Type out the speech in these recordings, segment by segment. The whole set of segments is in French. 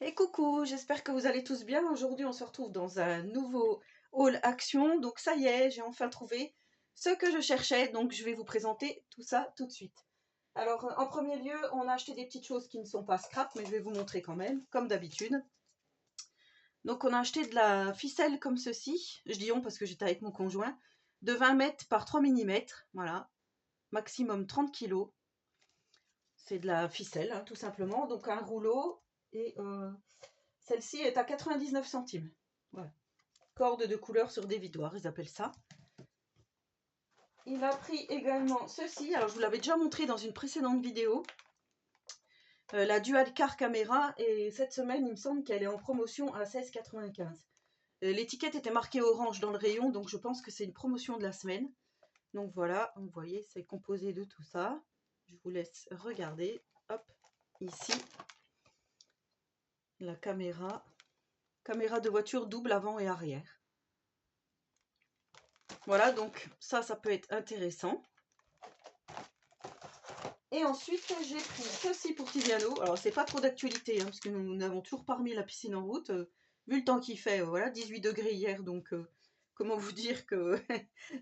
Et coucou, j'espère que vous allez tous bien. Aujourd'hui, on se retrouve dans un nouveau haul action. Donc ça y est, j'ai enfin trouvé ce que je cherchais. Donc je vais vous présenter tout ça tout de suite. Alors en premier lieu, on a acheté des petites choses qui ne sont pas scrap, mais je vais vous montrer quand même, comme d'habitude. Donc on a acheté de la ficelle comme ceci. Je dis on parce que j'étais avec mon conjoint. De 20 mètres par 3 millimètres. Voilà. Maximum 30 kilos. C'est de la ficelle, hein, tout simplement. Donc un rouleau et... celle-ci est à 99 centimes. Voilà. Corde de couleur sur des vidoirs, ils appellent ça. Il a pris également ceci. Alors, je vous l'avais déjà montré dans une précédente vidéo. La Dual Car Camera. Et cette semaine, il me semble qu'elle est en promotion à 16,95. L'étiquette était marquée orange dans le rayon, donc je pense que c'est une promotion de la semaine. Donc voilà, vous voyez, c'est composé de tout ça. Je vous laisse regarder. Hop, ici, la caméra. Caméra de voiture double avant et arrière. Voilà, donc ça peut être intéressant. Et ensuite, j'ai pris ceci pour Tiziano. Alors, c'est pas trop d'actualité, hein, parce que nous n'avons toujours pas remis la piscine en route. Vu le temps qu'il fait, voilà, 18 degrés hier, donc comment vous dire que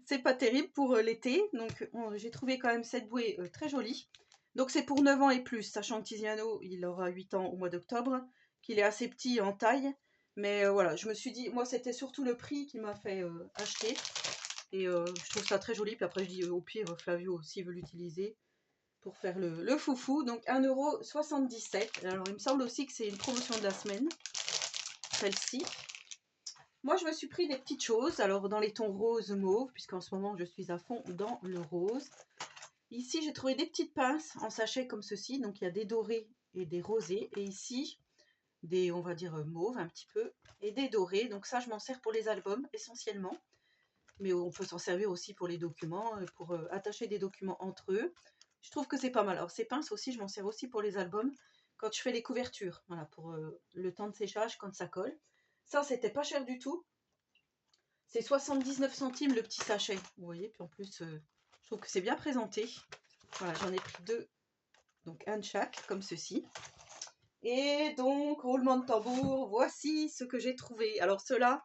c'est pas terrible pour l'été. Donc, j'ai trouvé quand même cette bouée très jolie. Donc, c'est pour 9 ans et plus, sachant que Tiziano, il aura 8 ans au mois d'octobre, qu'il est assez petit en taille. Mais voilà, je me suis dit, moi, c'était surtout le prix qui m'a fait acheter. Et je trouve ça très joli. Puis après, je dis, au pire, Flavio, s'il veut l'utiliser pour faire le foufou. Donc 1,77 €. Alors il me semble aussi que c'est une promotion de la semaine, celle-ci. Moi je me suis pris des petites choses, alors dans les tons rose mauve, puisqu'en ce moment je suis à fond dans le rose. Ici j'ai trouvé des petites pinces en sachet comme ceci, donc il y a des dorés et des rosés, et ici des, on va dire, mauves un petit peu, et des dorés. Donc ça je m'en sers pour les albums essentiellement, mais on peut s'en servir aussi pour les documents, pour attacher des documents entre eux. Je trouve que c'est pas mal. Alors ces pinces aussi, je m'en sers aussi pour les albums, quand je fais les couvertures, voilà, pour le temps de séchage, quand ça colle. Ça, c'était pas cher du tout. C'est 79 centimes le petit sachet, vous voyez. Puis en plus, je trouve que c'est bien présenté. Voilà, j'en ai pris deux, donc un de chaque, comme ceci. Et donc, roulement de tambour, voici ce que j'ai trouvé. Alors ceux-là,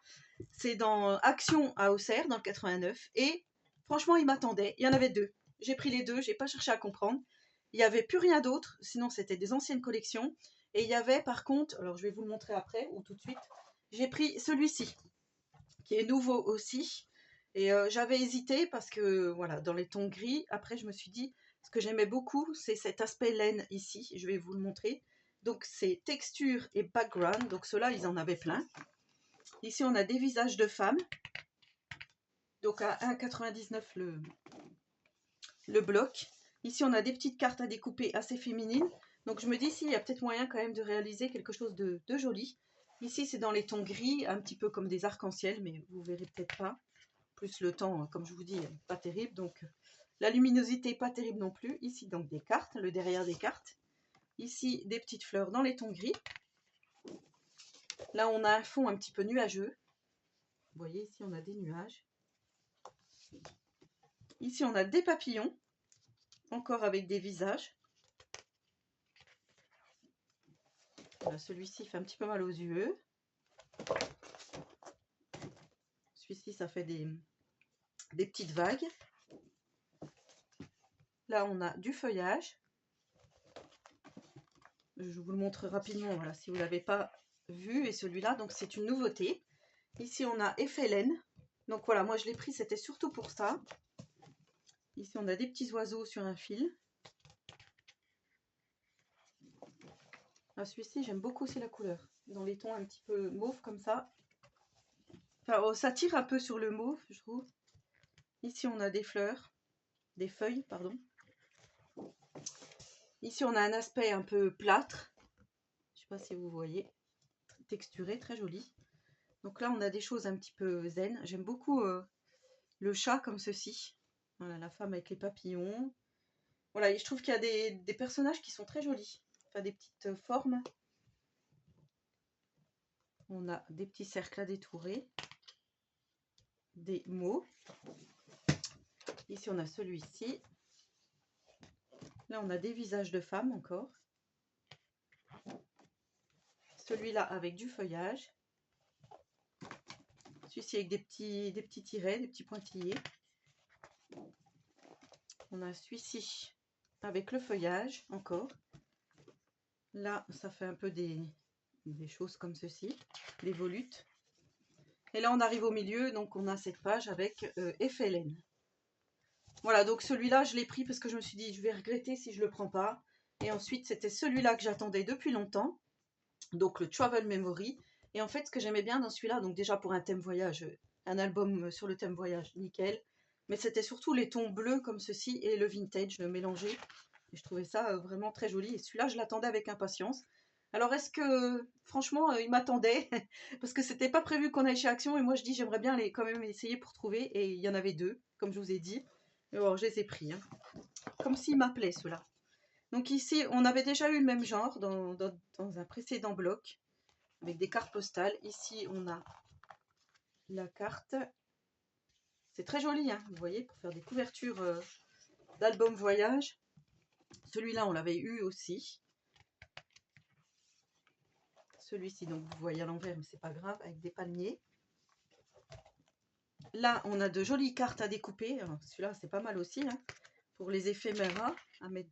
c'est dans Action à Auxerre, dans le 89. Et franchement, ils m'attendaient. Il y en avait deux. J'ai pris les deux, j'ai pas cherché à comprendre. Il n'y avait plus rien d'autre, sinon c'était des anciennes collections. Et il y avait par contre, alors je vais vous le montrer après ou tout de suite, j'ai pris celui-ci, qui est nouveau aussi. Et j'avais hésité parce que, voilà, dans les tons gris, après je me suis dit, ce que j'aimais beaucoup, c'est cet aspect laine ici. Je vais vous le montrer. Donc c'est texture et background. Donc ceux-là, ils en avaient plein. Ici, on a des visages de femmes. Donc à 1,99 le bloc. Ici, on a des petites cartes à découper assez féminines. Donc je me dis, s'il y a peut-être moyen quand même de réaliser quelque chose de joli. Ici, c'est dans les tons gris, un petit peu comme des arcs-en-ciel, mais vous verrez peut-être pas. Plus le temps, comme je vous dis, pas terrible. Donc la luminosité, pas terrible non plus. Ici, donc des cartes, le derrière des cartes. Ici, des petites fleurs dans les tons gris. Là, on a un fond un petit peu nuageux. Vous voyez, ici, on a des nuages. Ici, on a des papillons, encore avec des visages. Voilà, celui-ci fait un petit peu mal aux yeux. Celui-ci, ça fait des petites vagues. Là, on a du feuillage. Je vous le montre rapidement, voilà, si vous ne l'avez pas vu. Et celui-là, donc c'est une nouveauté. Ici, on a effet laine. Donc voilà, moi je l'ai pris, c'était surtout pour ça. Ici, on a des petits oiseaux sur un fil. Ah, celui-ci, j'aime beaucoup aussi la couleur. Dans les tons un petit peu mauve comme ça. Enfin, oh, ça tire un peu sur le mauve, je trouve. Ici, on a des fleurs. Des feuilles, pardon. Ici, on a un aspect un peu plâtre. Je ne sais pas si vous voyez. Texturé, très joli. Donc là, on a des choses un petit peu zen. J'aime beaucoup le chat comme ceci. Voilà, la femme avec les papillons. Voilà, et je trouve qu'il y a des personnages qui sont très jolis. Enfin, des petites formes. On a des petits cercles à détourer. Des mots. Ici, on a celui-ci. Là, on a des visages de femmes encore. celui-là avec du feuillage, celui-ci avec des petits tirets, des petits pointillés. On a celui-ci avec le feuillage encore. Là, ça fait un peu des choses comme ceci, des volutes. Et là, on arrive au milieu, donc on a cette page avec effet laine. Voilà, donc celui-là, je l'ai pris parce que je me suis dit, je vais regretter si je ne le prends pas. Et ensuite, c'était celui-là que j'attendais depuis longtemps, donc le Travel Memory. Et en fait, ce que j'aimais bien dans celui-là, donc déjà pour un thème voyage, un album sur le thème voyage, nickel. Mais c'était surtout les tons bleus comme ceci et le vintage mélangé. Et je trouvais ça vraiment très joli. Et celui-là, je l'attendais avec impatience. Alors, est-ce que, franchement, il m'attendait parce que c'était pas prévu qu'on aille chez Action. Et moi, je dis, j'aimerais bien quand même essayer pour trouver. Et il y en avait 2, comme je vous ai dit. Et alors, je les ai pris. Hein. Comme s'ils m'appelaient, ceux-là. Donc ici, on avait déjà eu le même genre dans un précédent bloc. Avec des cartes postales. Ici, on a la carte. C'est très joli, hein, vous voyez, pour faire des couvertures d'albums voyage. Celui-là, on l'avait eu aussi. Celui-ci, donc vous voyez à l'envers, mais c'est pas grave, avec des palmiers. Là, on a de jolies cartes à découper. Celui-là, c'est pas mal aussi, hein, pour les éphéméras à mettre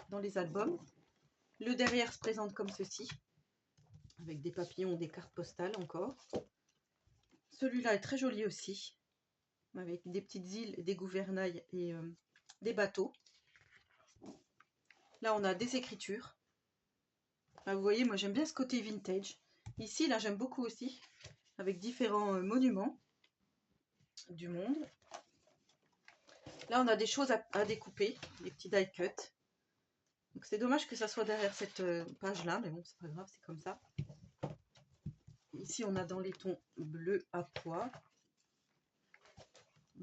dans les albums. Le derrière se présente comme ceci, avec des papillons, des cartes postales encore. Celui-là est très joli aussi, avec des petites îles, des gouvernails et des bateaux. Là, on a des écritures. Là, vous voyez, moi j'aime bien ce côté vintage. Ici, là, j'aime beaucoup aussi, avec différents monuments du monde. Là, on a des choses à découper, des petits die cut. Donc c'est dommage que ça soit derrière cette page-là, mais bon, c'est pas grave, c'est comme ça. Ici, on a dans les tons bleu à pois.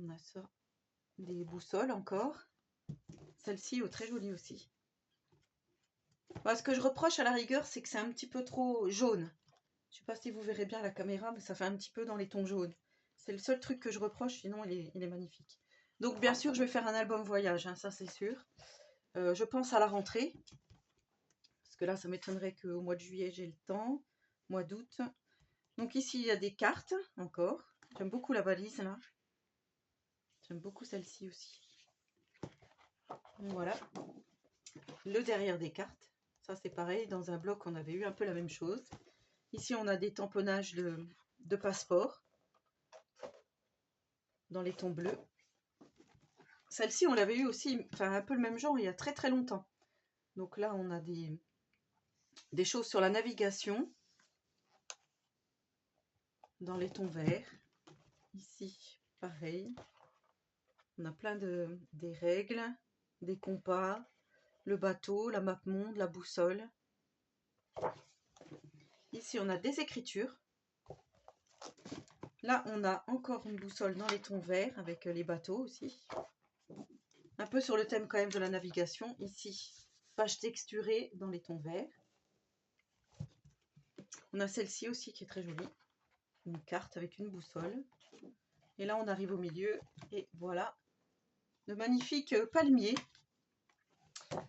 On a ça, des boussoles encore. Celle-ci est très jolie aussi. Voilà, ce que je reproche à la rigueur, c'est que c'est un petit peu trop jaune. Je ne sais pas si vous verrez bien à la caméra, mais ça fait un petit peu dans les tons jaunes. C'est le seul truc que je reproche, sinon il est magnifique. Donc bien sûr, je vais faire un album voyage, hein, ça c'est sûr. Je pense à la rentrée. Parce que là, ça m'étonnerait qu'au mois de juillet, j'ai le temps. Mois d'août. Donc ici, il y a des cartes encore. J'aime beaucoup la valise là. J'aime beaucoup celle-ci aussi. Voilà. Le derrière des cartes. Ça c'est pareil, dans un bloc on avait eu un peu la même chose. Ici on a des tamponnages de passeport. Dans les tons bleus. Celle-ci on l'avait eu aussi, enfin un peu le même genre il y a très très longtemps. Donc là on a des choses sur la navigation. Dans les tons verts. Ici pareil. On a plein des règles, des compas, le bateau, la map monde, la boussole. Ici, on a des écritures. Là, on a encore une boussole dans les tons verts avec les bateaux aussi. Un peu sur le thème quand même de la navigation. Ici, page texturée dans les tons verts. On a celle-ci aussi qui est très jolie. Une carte avec une boussole. Et là, on arrive au milieu. Et voilà, de magnifiques palmiers.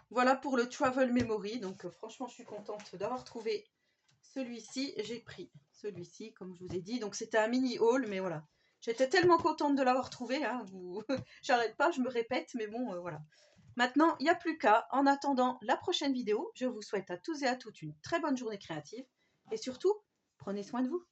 Voilà pour le Travel Memory. Donc franchement, je suis contente d'avoir trouvé celui-ci. J'ai pris celui-ci, comme je vous ai dit. Donc c'était un mini haul, mais voilà. J'étais tellement contente de l'avoir trouvé. Hein, j'arrête pas, je me répète, mais bon, voilà. Maintenant, il n'y a plus qu'à. En attendant la prochaine vidéo, je vous souhaite à tous et à toutes une très bonne journée créative. Et surtout, prenez soin de vous.